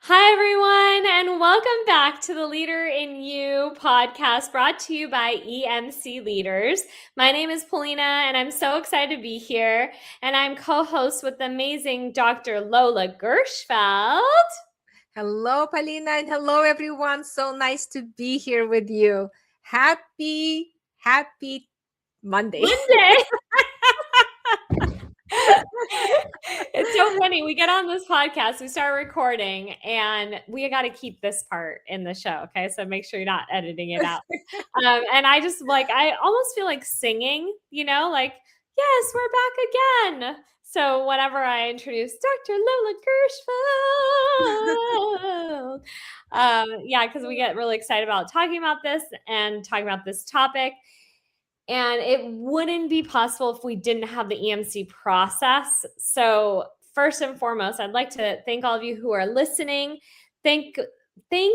Hi, everyone, and welcome back to the Leader in You podcast brought to you by EMC Leaders. My name is Polina, and I'm so excited to be here. And I'm co host with the amazing Dr. Lola Gershfeld. Hello, Polina, and hello, everyone. So nice to be here with you. Happy Monday. Monday. It's so funny. We get on this podcast, we start recording, and we got to keep this part in the show. Okay. So make sure you're not editing it out. And I just I almost feel like singing, like, yes, we're back again. So whenever I introduce Dr. Lola Gershfeld, yeah, because we get really excited about talking about this and talking about this topic. And it wouldn't be possible if we didn't have the EMC process. So first and foremost, I'd like to thank all of you who are listening. Thank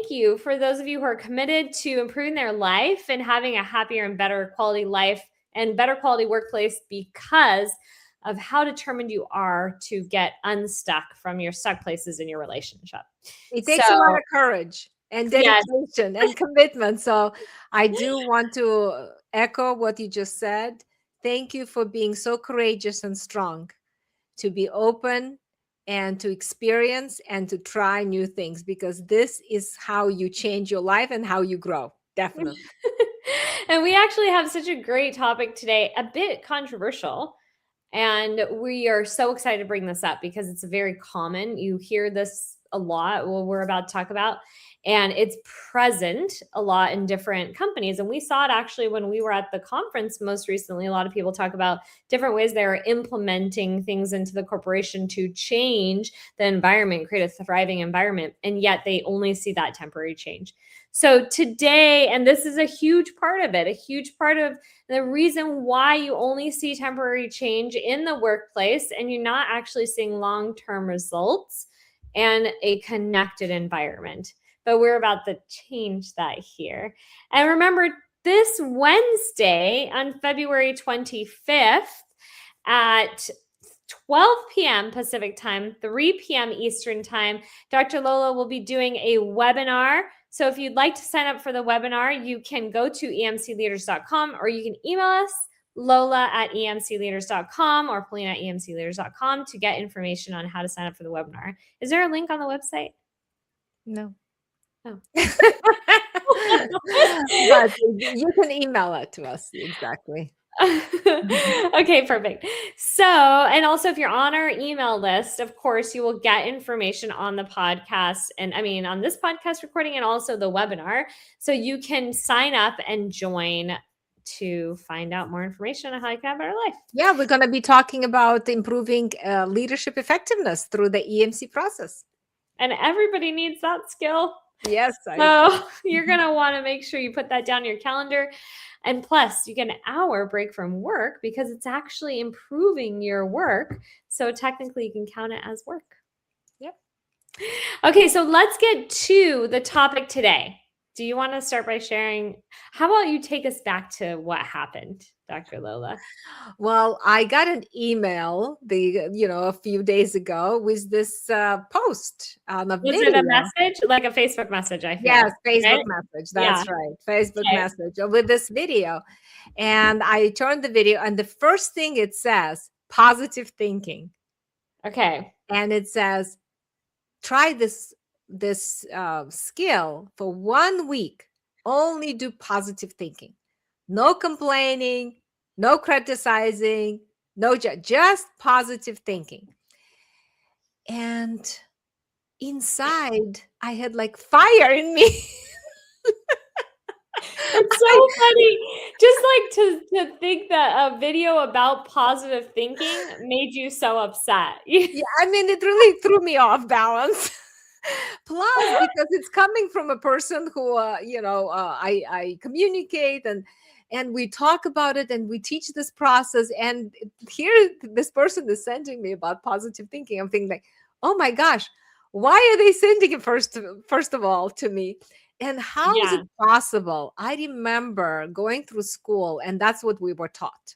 you for those of you who are committed to improving their life and having a happier and better quality life and better quality workplace because of how determined you are to get unstuck from your stuck places in your relationship. It takes a lot of courage and Yes. dedication and commitment. So I do want to echo what you just said. Thank you for being so courageous and strong to be open and to experience and to try new things, because this is how you change your life and how you grow. Definitely. And we actually have such a great topic today, a bit controversial. And we are so excited to bring this up because it's very common. You hear this a lot, what we're about to talk about, and it's present a lot in different companies. And we saw it actually when we were at the conference most recently. A lot of people talk about different ways they're implementing things into the corporation to change the environment, create a thriving environment, and yet they only see that temporary change. So today, and this is a huge part of it, a huge part of the reason why you only see temporary change in the workplace and you're not actually seeing long-term results and a connected environment. But we're about to change that here. And remember, this Wednesday on February 25th at 12 p.m. Pacific time, 3 p.m. Eastern time, Dr. Lola will be doing a webinar. So if you'd like to sign up for the webinar, you can go to emcleaders.com or you can email us, lola@emcleaders.com or polina@emcleaders.com to get information on how to sign up for the webinar. Is there a link on the website? No. Oh. But you can email it to us. Exactly. Okay, perfect. So, and also if you're on our email list, of course, you will get information on the podcast and on this podcast recording and also the webinar. So you can sign up and join to find out more information on how you can have a better life. Yeah, we're going to be talking about improving leadership effectiveness through the EMC process. And everybody needs that skill. Yes. So you're going to want to make sure you put that down in your calendar. And plus, you get an hour break from work because it's actually improving your work. So technically, you can count it as work. Yep. Okay, so let's get to the topic today. Do you want to start by sharing? How about you take us back to what happened, Dr. Lola? Well, I got an email a few days ago with this post on a Was video. it a message, like a Facebook message? I feel. Yes, Facebook right? message. That's Yeah. right. Facebook Okay. message with this video. And I turned the video, and the first thing it says, positive thinking. Okay. And it says, try this skill for 1 week. Only do positive thinking. No complaining, no criticizing, no just positive thinking. And inside, I had like fire in me. It's so funny. Just like to think that a video about positive thinking made you so upset. Yeah, it really threw me off balance. Plus, because it's coming from a person who, I communicate and we talk about it and we teach this process. And here, this person is sending me about positive thinking. I'm thinking like, oh my gosh, why are they sending it first of all to me? And how is it possible? I remember going through school, and that's what we were taught.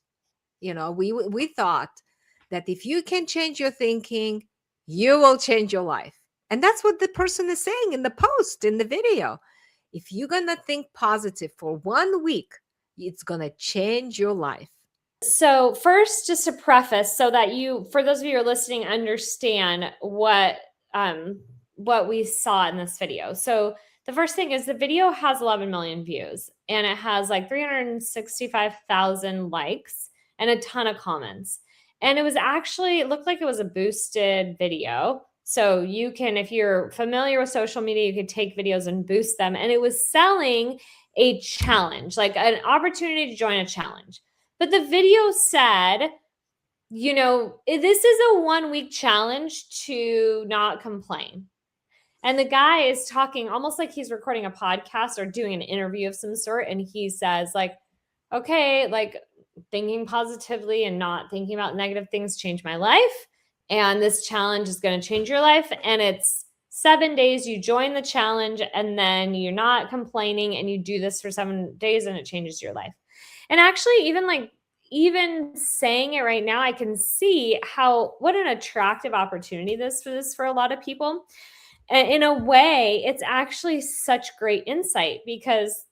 We thought that if you can change your thinking, you will change your life. And that's what the person is saying in the post, in the video. If you're going to think positive for 1 week, it's going to change your life. So first, just to preface, so that you, for those of you who are listening, understand what we saw in this video. So the first thing is the video has 11 million views and it has like 365,000 likes and a ton of comments. And it was actually, it looked like it was a boosted video. So you can, if you're familiar with social media, you could take videos and boost them. And it was selling a challenge, like an opportunity to join a challenge. But the video said, you know, this is a 1 week challenge to not complain. And the guy is talking almost like he's recording a podcast or doing an interview of some sort. And he says, like, okay, like thinking positively and not thinking about negative things changed my life. And this challenge is going to change your life. And it's 7 days. You join the challenge and then you're not complaining and you do this for 7 days and it changes your life. And actually, even saying it right now, I can see what an attractive opportunity this is for a lot of people. And in a way, it's actually such great insight because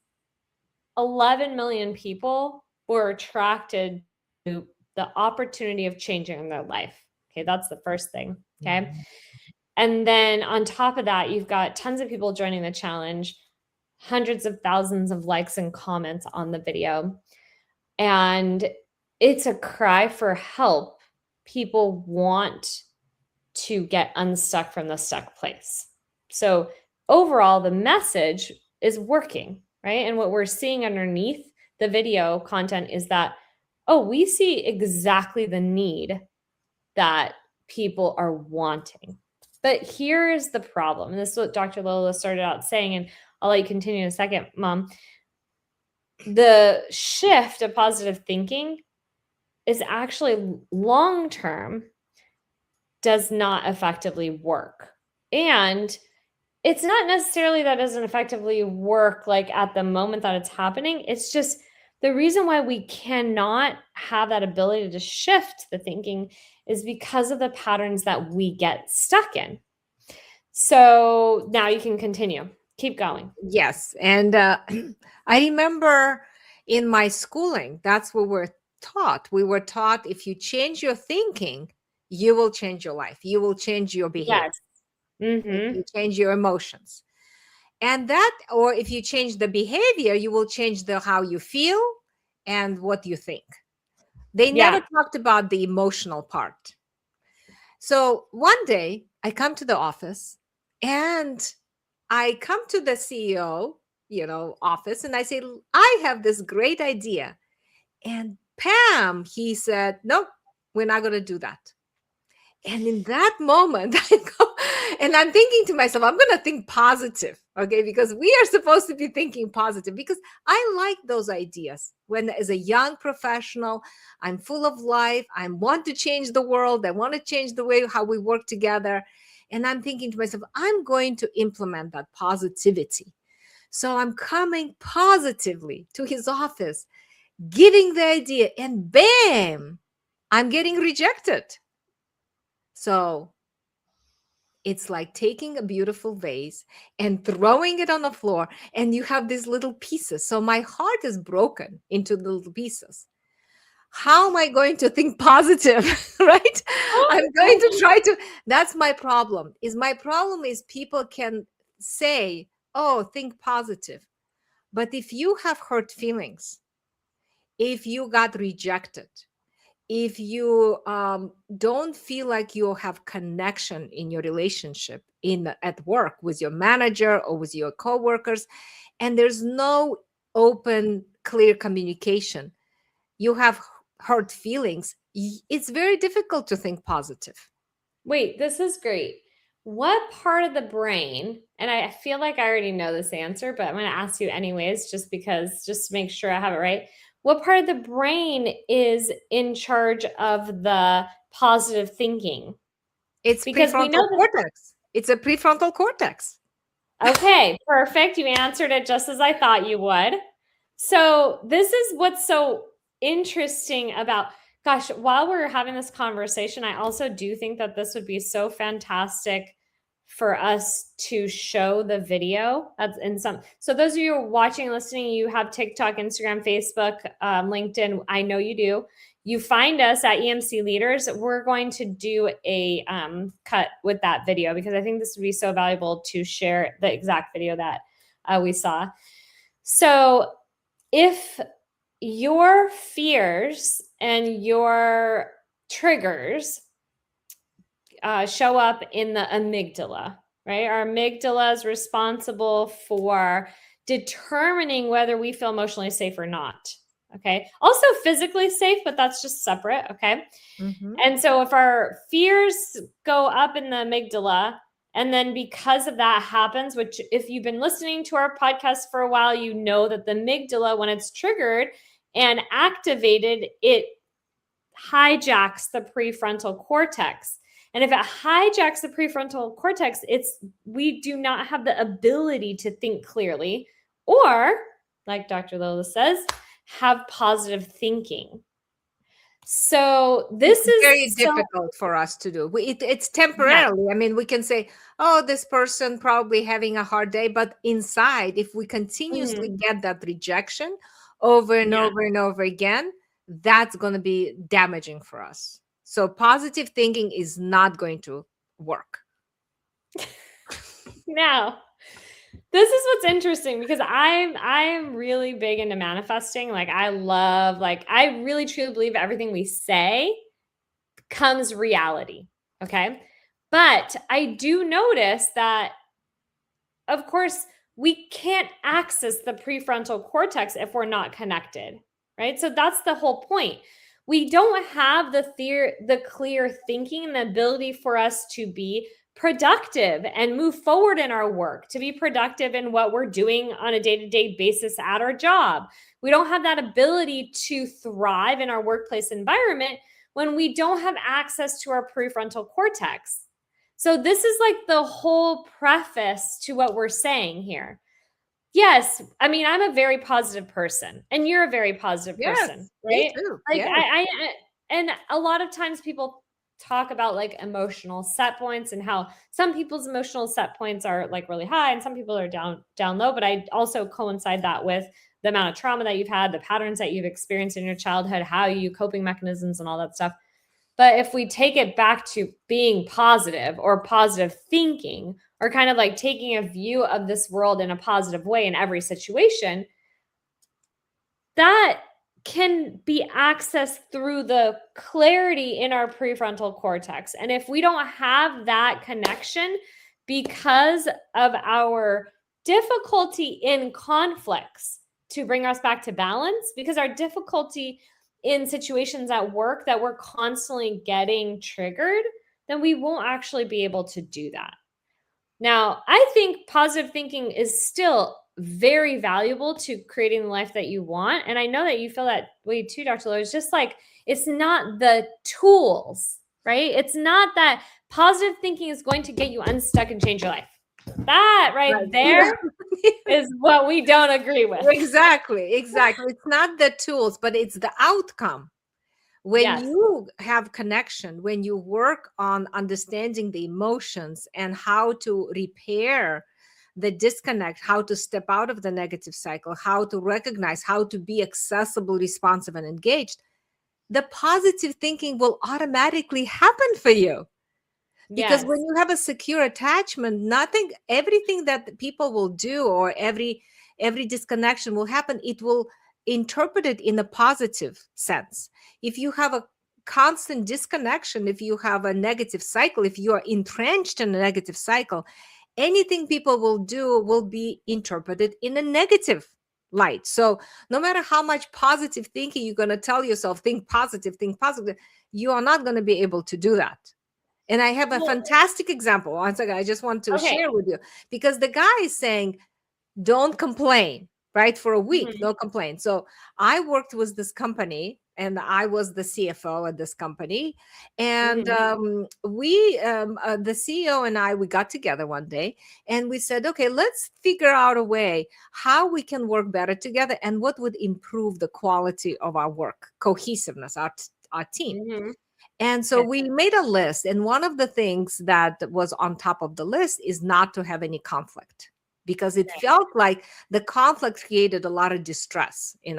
11 million people were attracted to the opportunity of changing their life. Okay, that's the first thing. Okay. Mm-hmm. And then on top of that, you've got tons of people joining the challenge, hundreds of thousands of likes and comments on the video. And it's a cry for help. People want to get unstuck from the stuck place. So overall, the message is working, right? And what we're seeing underneath the video content is that, oh, we see exactly the need that people are wanting. But here's the problem. And this is what Dr. Lola started out saying, and I'll let you continue in a second, Mom. The shift of positive thinking is actually long-term does not effectively work. And it's not necessarily that it doesn't effectively work like at the moment that it's happening. It's just the reason why we cannot have that ability to shift the thinking is because of the patterns that we get stuck in. So now you can continue. Keep going. Yes. And I remember in my schooling, that's what we're taught. We were taught if you change your thinking, you will change your life. You will change your behavior. Yes. Mm-hmm. If you change your emotions. And that, or if you change the behavior, you will change how you feel and what you think. They never talked about the emotional part. So one day I come to the office and I come to the CEO, office, and I say, I have this great idea. And Pam, he said, nope, we're not going to do that. And in that moment, I go, and I'm thinking to myself, I'm going to think positive, okay? Because we are supposed to be thinking positive because I like those ideas. When as a young professional, I'm full of life. I want to change the world. I want to change the way how we work together. And I'm thinking to myself, I'm going to implement that positivity. So I'm coming positively to his office, giving the idea, and bam, I'm getting rejected. So it's like taking a beautiful vase and throwing it on the floor, and you have these little pieces. So my heart is broken into little pieces. How am I going to think positive, right? I'm going to try to, that's my problem. My problem is people can say, oh, think positive. But if you have hurt feelings, if you got rejected, if you don't feel like you have connection in your relationship at work with your manager or with your coworkers, and there's no open, clear communication, you have hurt feelings, it's very difficult to think positive. Wait, this is great. What part of the brain, and I feel like I already know this answer, but I'm going to ask you anyways, just to make sure I have it right. What part of the brain is in charge of the positive thinking? It's because prefrontal cortex. It's a prefrontal cortex. Okay, perfect. You answered it just as I thought you would. So this is what's so interesting about, while we're having this conversation, I also do think that this would be so fantastic for us to show the video. That's in some. So those of you watching, listening, you have TikTok, Instagram, Facebook, LinkedIn. I know you do. You find us at EMC Leaders. We're going to do a cut with that video because I think this would be so valuable to share the exact video that we saw. So if your fears and your triggers show up in the amygdala, right? Our amygdala is responsible for determining whether we feel emotionally safe or not. Okay. Also physically safe, but that's just separate. Okay. Mhm. And so if our fears go up in the amygdala, and then because of that happens, which if you've been listening to our podcast for a while, you know that the amygdala, when it's triggered and activated, it hijacks the prefrontal cortex. And if it hijacks the prefrontal cortex, we do not have the ability to think clearly or, like Dr. Lola says, have positive thinking. So this It's is very difficult for us to do. It's temporarily. I mean, we can say, "Oh, this person probably having a hard day," but inside, if we continuously get that rejection over and over and over again, that's going to be damaging for us. So positive thinking is not going to work. Now, this is what's interesting because I'm really big into manifesting. Like I really truly believe everything we say comes reality. Okay. But I do notice that, of course, we can't access the prefrontal cortex if we're not connected, right? So that's the whole point. We don't have the clear thinking and the ability for us to be productive and move forward in our work, to be productive in what we're doing on a day-to-day basis at our job. We don't have that ability to thrive in our workplace environment when we don't have access to our prefrontal cortex. So this is like the whole preface to what we're saying here. Yes, I mean, I'm a very positive person and you're a very positive person, Me right? too. Like Yes. and a lot of times people talk about like emotional set points and how some people's emotional set points are like really high and some people are down low, but I also coincide that with the amount of trauma that you've had, the patterns that you've experienced in your childhood, how you coping mechanisms and all that stuff. But if we take it back to being positive or positive thinking, or kind of like taking a view of this world in a positive way in every situation, that can be accessed through the clarity in our prefrontal cortex. And if we don't have that connection because of our difficulty in conflicts to bring us back to balance, because our difficulty in situations at work that we're constantly getting triggered, then we won't actually be able to do that. Now, I think positive thinking is still very valuable to creating the life that you want. And I know that you feel that way too, Dr. Lowe. It's just like, it's not the tools, right? It's not that positive thinking is going to get you unstuck and change your life. That right there is what we don't agree with. Exactly. It's not the tools, but it's the outcome. When you have connection, when you work on understanding the emotions and how to repair the disconnect, how to step out of the negative cycle, how to recognize, how to be accessible, responsive, and engaged, the positive thinking will automatically happen for you. Because when you have a secure attachment, everything that people will do or every disconnection will happen, it will interpret it in a positive sense. If you have a constant disconnection, if you have a negative cycle, if you are entrenched in a negative cycle, anything people will do will be interpreted in a negative light. So no matter how much positive thinking you're going to tell yourself, think positive, you are not going to be able to do that. And I have a fantastic example. Once again, I just want to share with you, because the guy is saying, don't complain, right? For a week, no complaint. So I worked with this company and I was the CFO at this company. And the CEO and I, we got together one day and we said, okay, let's figure out a way how we can work better together and what would improve the quality of our work, cohesiveness, our team. And so we made a list. And one of the things that was on top of the list is not to have any conflict, because it felt like the conflict created a lot of distress in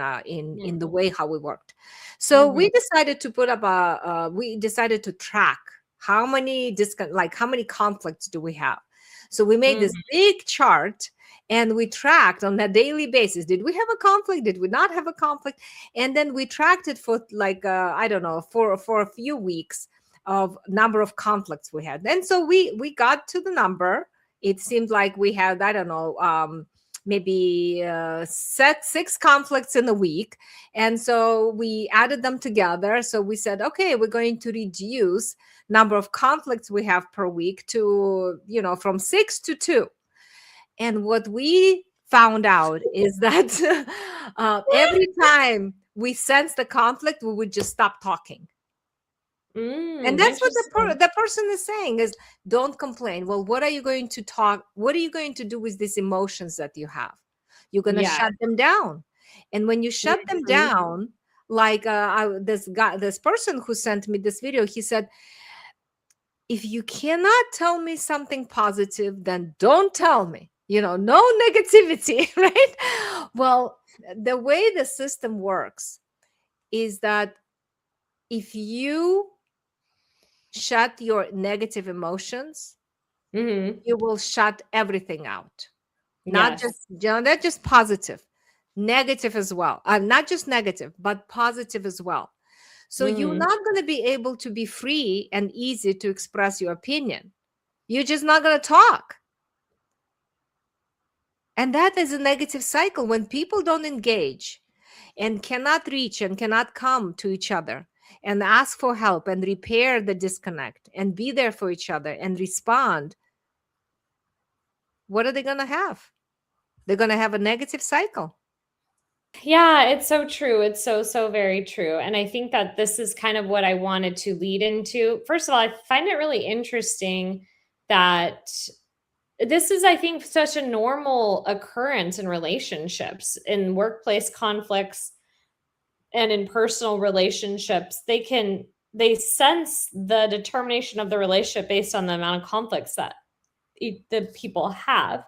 the way how we worked. So we decided to put up we decided to track how many how many conflicts do we have. So we made this big chart, and we tracked on a daily basis, did we have a conflict, did we not have a conflict? And then we tracked it for like I don't know, for a few weeks of number of conflicts we had. And so we got to the number. It seemed like we had, I don't know, maybe six conflicts in a week. And so we added them together. So we said, okay, we're going to reduce number of conflicts we have per week to, from 6 to 2. And what we found out is that every time we sense the conflict, we would just stop talking. And that's what the person is saying is, don't complain. Well, what are you going to talk? What are you going to do with these emotions that you have? You're going to shut them down. And when you shut them down, like this person who sent me this video, he said, if you cannot tell me something positive, then don't tell me, no negativity, right? Well, the way the system works is that if you shut your negative emotions, you will shut everything out. Not just, not just positive, negative as well. Not just negative, but positive as well. So you're not going to be able to be free and easy to express your opinion. You're just not going to talk. And that is a negative cycle. When people don't engage and cannot reach and cannot come to each other and ask for help and repair the disconnect and be there for each other and respond, what are they going to have? They're going to have a negative cycle. Yeah, it's so true. It's so very true. And I think that this is kind of what I wanted to lead into. First of all, I find it really interesting that this is, I think, such a normal occurrence in relationships, in workplace conflicts and in personal relationships. They sense the determination of the relationship based on the amount of conflicts that the people have.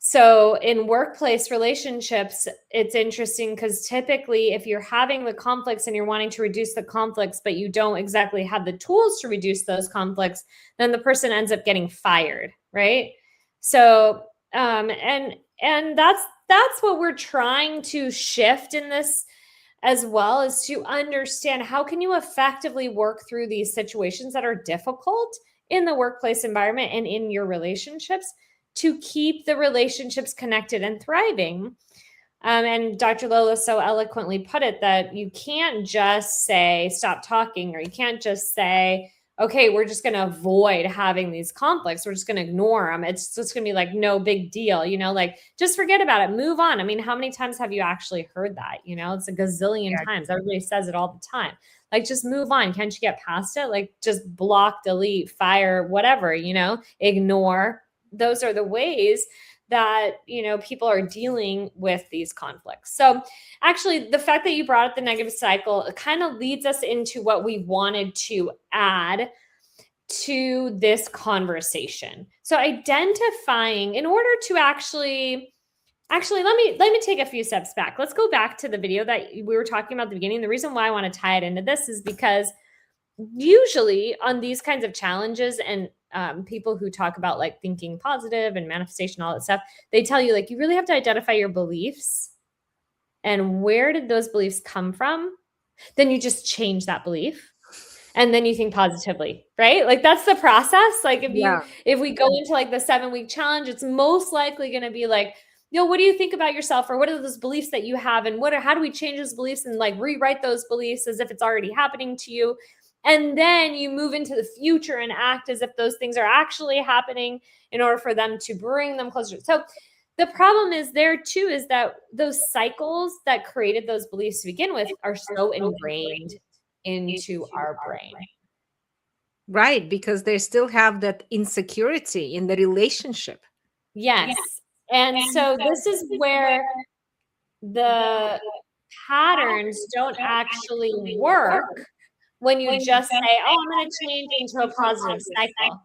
So in workplace relationships, it's interesting because typically if you're having the conflicts and you're wanting to reduce the conflicts, but you don't exactly have the tools to reduce those conflicts, then the person ends up getting fired, right? So and that's what we're trying to shift in this as well, is to understand how can you effectively work through these situations that are difficult in the workplace environment and in your relationships to keep the relationships connected and thriving. And Dr. Lola so eloquently put it that you can't just say, stop talking, or you can't just say, okay, we're just going to avoid having these conflicts. We're just going to ignore them. It's just going to be like, no big deal, like just forget about it, move on. I mean, how many times have you actually heard that? It's a gazillion times. Everybody says it all the time. Like, just move on. Can't you get past it? Like, just block, delete, fire, whatever, ignore. Those are the ways that, people are dealing with these conflicts. So actually, the fact that you brought up the negative cycle kind of leads us into what we wanted to add to this conversation. So identifying, in order to actually let me take a few steps back. Let's go back to the video that we were talking about at the beginning. The reason why I want to tie it into this is because usually on these kinds of challenges and people who talk about like thinking positive and manifestation, all that stuff, they tell you like, you really have to identify your beliefs and where did those beliefs come from? Then you just change that belief and then you think positively, right? Like, that's the process. Like, if we go into like the 7-week challenge, it's most likely going to be like, what do you think about yourself? Or what are those beliefs that you have? And how do we change those beliefs and like rewrite those beliefs as if it's already happening to you? And then you move into the future and act as if those things are actually happening in order for them to bring them closer. So the problem is there too, is that those cycles that created those beliefs to begin with are so ingrained into our brain. Right, because they still have that insecurity in the relationship. Yes. And so this is where the patterns don't actually work when you just say, oh, I'm going to change into a positive cycle.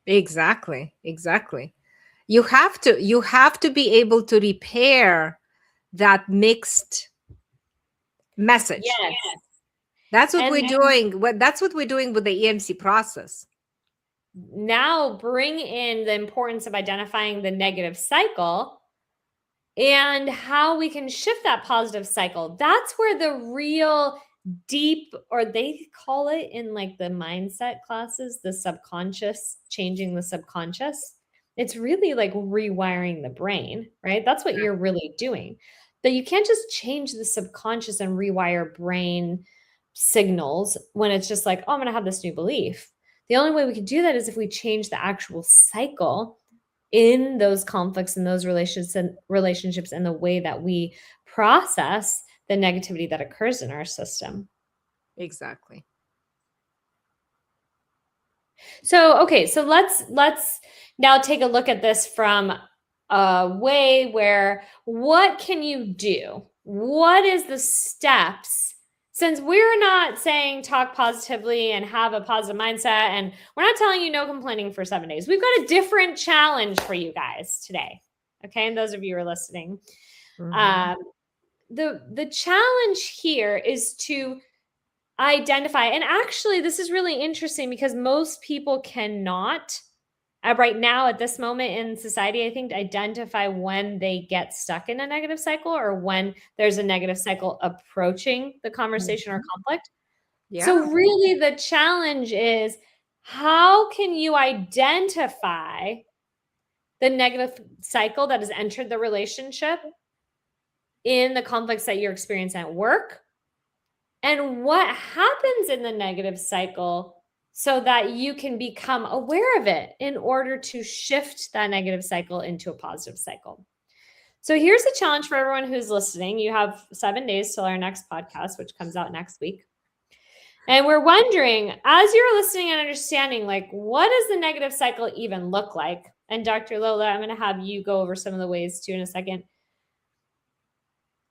Exactly. Exactly. You have to be able to repair that mixed message. Yes. That's what And we're doing. That's what we're doing with the EMC process. now bring in the importance of identifying the negative cycle and how we can shift that positive cycle. That's where the real deep, or they call it in like the mindset classes, the subconscious, changing the subconscious. It's really like rewiring the brain, right? That's what you're really doing. But you can't just change the subconscious and rewire brain signals when it's just like, oh, I'm going to have this new belief. The only way we can do that is if we change the actual cycle in those conflicts and those relationships and the way that we process the negativity that occurs in our system. Exactly. So, okay, so let's now take a look at this from a way where what can you do? What is the steps? Since we're not saying talk positively and have a positive mindset, and we're not telling you no complaining for 7 days, we've got a different challenge for you guys today. Okay, and those of you who are listening, the challenge here is to identify, and actually this is really interesting because most people cannot right now at this moment in society, I think, identify when they get stuck in a negative cycle or when there's a negative cycle approaching the conversation or conflict. Yeah. So really the challenge is, how can you identify the negative cycle that has entered the relationship in the conflicts that you're experiencing at work? And what happens in the negative cycle so that you can become aware of it in order to shift that negative cycle into a positive cycle. So here's a challenge for everyone who's listening. You have 7 days till our next podcast, which comes out next week. And we're wondering, as you're listening and understanding, like, what does the negative cycle even look like? And Dr. Lola, I'm going to have you go over some of the ways too in a second.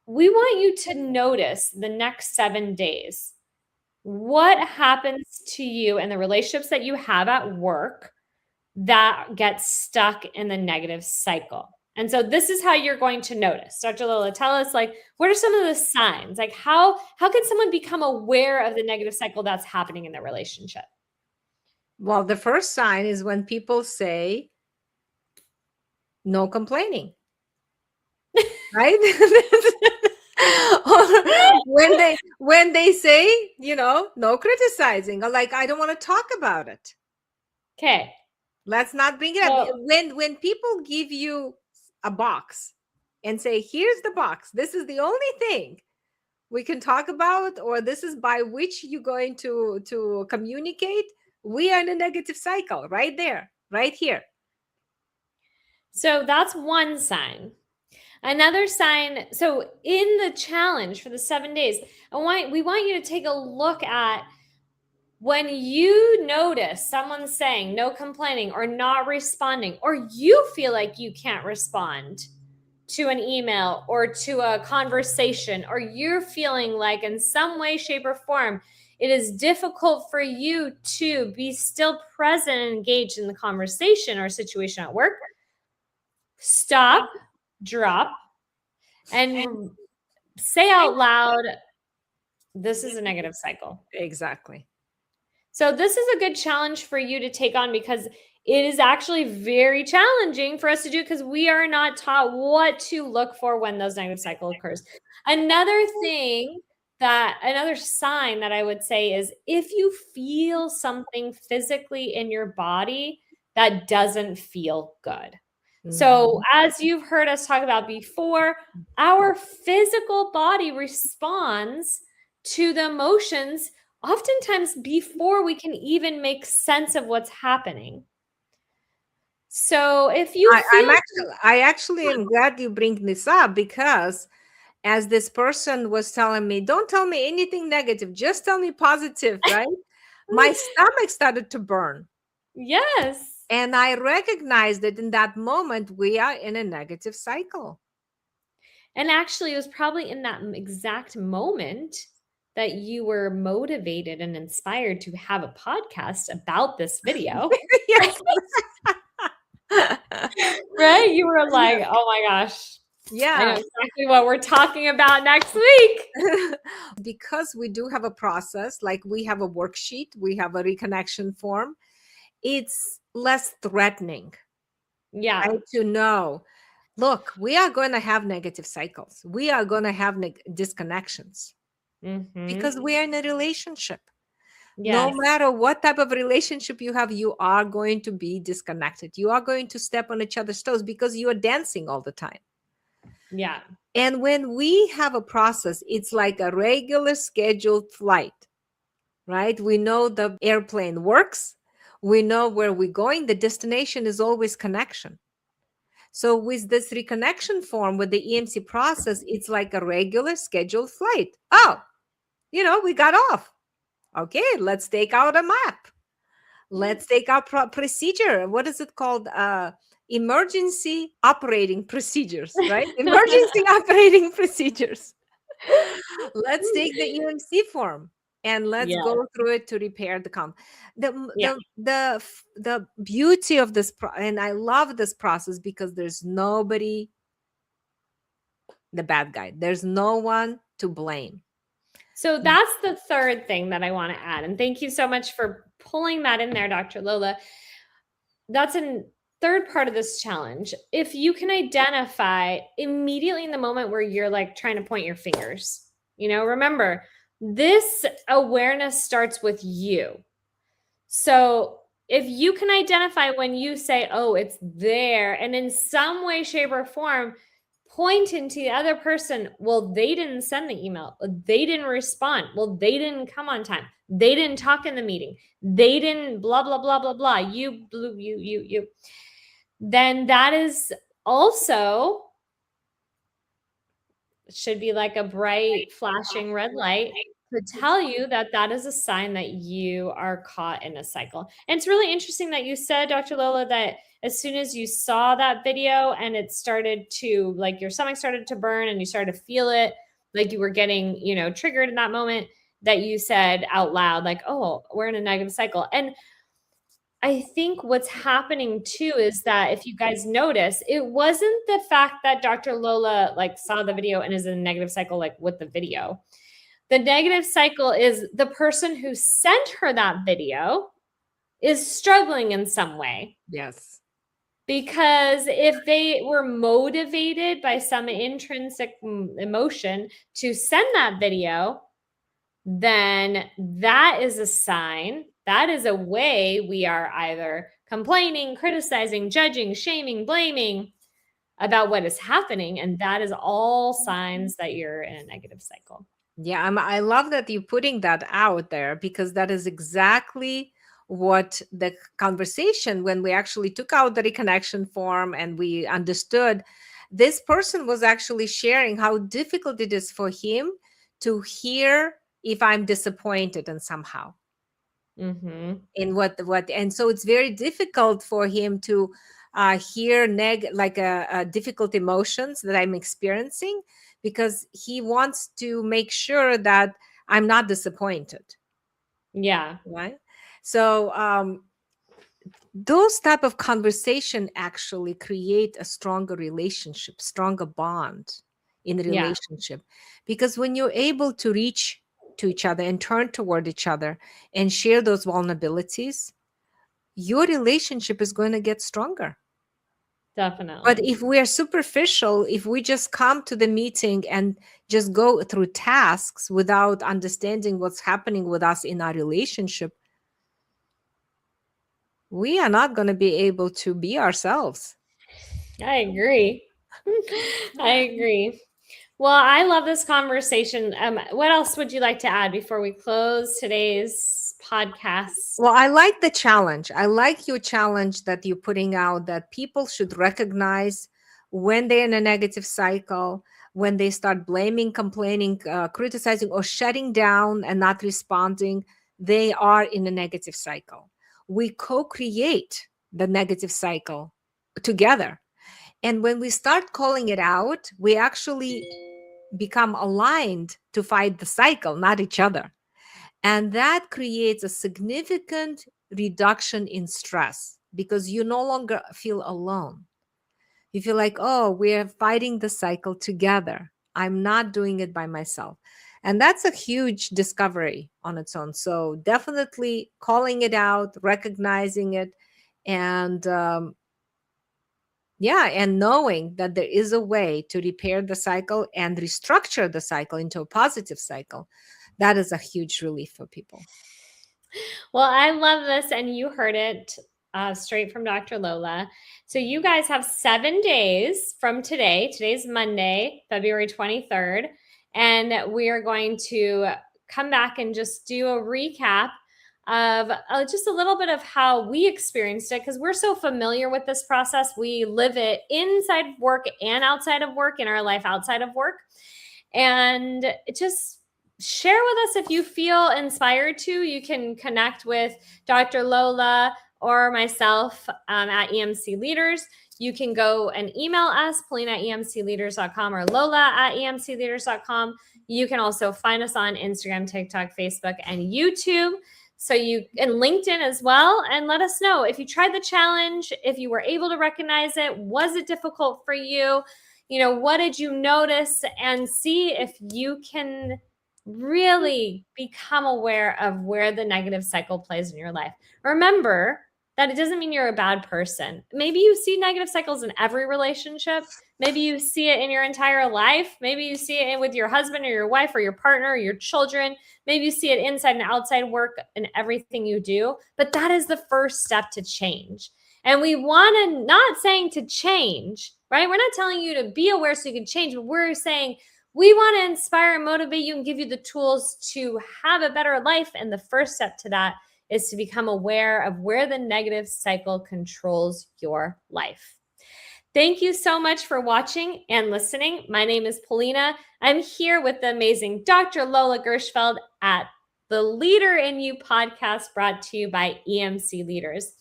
We want you to notice the next 7 days. What happens to you and the relationships that you have at work that get stuck in the negative cycle? And so this is how you're going to notice. Dr. Lola, tell us, like, what are some of the signs? Like, how can someone become aware of the negative cycle that's happening in their relationship? Well, the first sign is when people say no complaining. Right? Or when they say, no criticizing, or like, I don't want to talk about it. Okay. Let's not bring it up. When people give you a box and say, here's the box, this is the only thing we can talk about, or this is by which you're going to communicate, we are in a negative cycle right there, right here. So that's one sign. Another sign, so in the challenge for the 7 days, we want you to take a look at when you notice someone saying no complaining or not responding, or you feel like you can't respond to an email or to a conversation, or you're feeling like in some way, shape, or form, it is difficult for you to be still present and engaged in the conversation or situation at work, stop, drop, and say out loud, this is a negative cycle. Exactly. So this is a good challenge for you to take on, because it is actually very challenging for us to do, because we are not taught what to look for when those negative cycle occurs. Another sign that I would say is if you feel something physically in your body that doesn't feel good. So as you've heard us talk about before, our physical body responds to the emotions oftentimes before we can even make sense of what's happening. So if you I actually am glad you bring this up, because as this person was telling me, don't tell me anything negative, just tell me positive, right? My stomach started to burn. Yes. And I recognized that in that moment, we are in a negative cycle. And actually, it was probably in that exact moment that you were motivated and inspired to have a podcast about this video. Yes. Right? You were like, oh my gosh, I know Yeah. exactly what we're talking about next week. Because we do have a process, like we have a worksheet, we have a reconnection form, it's less threatening, Yeah. right? To know, look, we are going to have negative cycles. We are going to have disconnections because we are in a relationship. No Yes. matter what type of relationship you have, you are going to be disconnected. You are going to step on each other's toes because you are dancing all the time. Yeah. And when we have a process, it's like a regular scheduled flight, right? We know the airplane works. We know where we're going. The destination is always connection. So with this reconnection form, with the EMC process, it's like a regular scheduled flight. Oh, we got off. Okay, let's take out a map. Let's take out procedure. What is it called? Emergency operating procedures, right? Emergency operating procedures. Let's take the EMC form and let's Yeah. go through it to repair the the Yeah. the beauty of this and I love this process because there's nobody the bad guy. There's no one to blame. So that's the third thing that I want to add. And thank you so much for pulling that in there, Dr. Lola. That's a third part of this challenge. If you can identify immediately in the moment where you're like trying to point your fingers, remember, this awareness starts with you. So if you can identify when you say, oh, it's there, and in some way, shape, or form, point into the other person, well, they didn't send the email. They didn't respond. Well, they didn't come on time. They didn't talk in the meeting. They didn't blah, blah, blah, blah, blah. You. Then that is also should be like a bright flashing red light to tell you that that is a sign that you are caught in a cycle. And it's really interesting that you said, Dr. Lola, that as soon as you saw that video and it started to, like, your stomach started to burn and you started to feel it, like you were getting, triggered in that moment, that you said out loud, like, oh, we're in a negative cycle. And I think what's happening too is that if you guys notice, it wasn't the fact that Dr. Lola like saw the video and is in a negative cycle, like with the video. The negative cycle is the person who sent her that video is struggling in some way. Yes. Because if they were motivated by some intrinsic emotion to send that video, then that is a sign. That is a way we are either complaining, criticizing, judging, shaming, blaming about what is happening. And that is all signs that you're in a negative cycle. Yeah, I love that you're putting that out there because that is exactly what the conversation, when we actually took out the reconnection form and we understood, this person was actually sharing how difficult it is for him to hear if I'm disappointed in somehow. In what and so it's very difficult for him to hear difficult emotions that I'm experiencing, because he wants to make sure that I'm not disappointed. Yeah. Right. So those type of conversation actually create a stronger relationship, stronger bond in the relationship. Because when you're able to reach to each other and turn toward each other and share those vulnerabilities, your relationship is going to get stronger. Definitely. But if we are superficial, if we just come to the meeting and just go through tasks without understanding what's happening with us in our relationship, we are not going to be able to be ourselves. I agree. I agree. Well, I love this conversation. What else would you like to add before we close today's podcast? Well, I like the challenge. I like your challenge that you're putting out, that people should recognize when they're in a negative cycle, when they start blaming, complaining, criticizing, or shutting down and not responding, they are in a negative cycle. We co-create the negative cycle together. And when we start calling it out, we actually become aligned to fight the cycle, not each other. And that creates a significant reduction in stress because you no longer feel alone. You feel like, oh, we're fighting the cycle together. I'm not doing it by myself. And that's a huge discovery on its own. So definitely calling it out, recognizing it, and yeah, and knowing that there is a way to repair the cycle and restructure the cycle into a positive cycle, that is a huge relief for people. Well, I love this, and you heard it straight from Dr. Lola. So, you guys have 7 days from today. Today's Monday, February 23rd. And we are going to come back and just do a recap of just a little bit of how we experienced it because we're so familiar with this process. We live it inside of work and outside of work, in our life outside of work. And just share with us if you feel inspired to. You can connect with Dr. Lola or myself at EMC Leaders. You can go and email us, Polina at emcleaders.com or Lola at emcleaders.com. You can also find us on Instagram, TikTok, Facebook, and YouTube. So and LinkedIn as well. And let us know if you tried the challenge, if you were able to recognize it, was it difficult for you? What did you notice? And see if you can really become aware of where the negative cycle plays in your life. Remember that it doesn't mean you're a bad person. Maybe you see negative cycles in every relationship. Maybe you see it in your entire life. Maybe you see it with your husband or your wife or your partner or your children. Maybe you see it inside and outside work and everything you do. But that is the first step to change. And we want to, not saying to change, right? We're not telling you to be aware so you can change, but we're saying we want to inspire and motivate you and give you the tools to have a better life. And the first step to that is to become aware of where the negative cycle controls your life. Thank you so much for watching and listening. My name is Polina. I'm here with the amazing Dr. Lola Gershfeld at the Leader in You podcast, brought to you by EMC Leaders.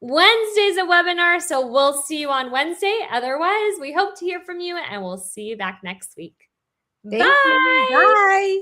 Wednesday's a webinar, so we'll see you on Wednesday. Otherwise, we hope to hear from you, and we'll see you back next week. Thank you. Bye.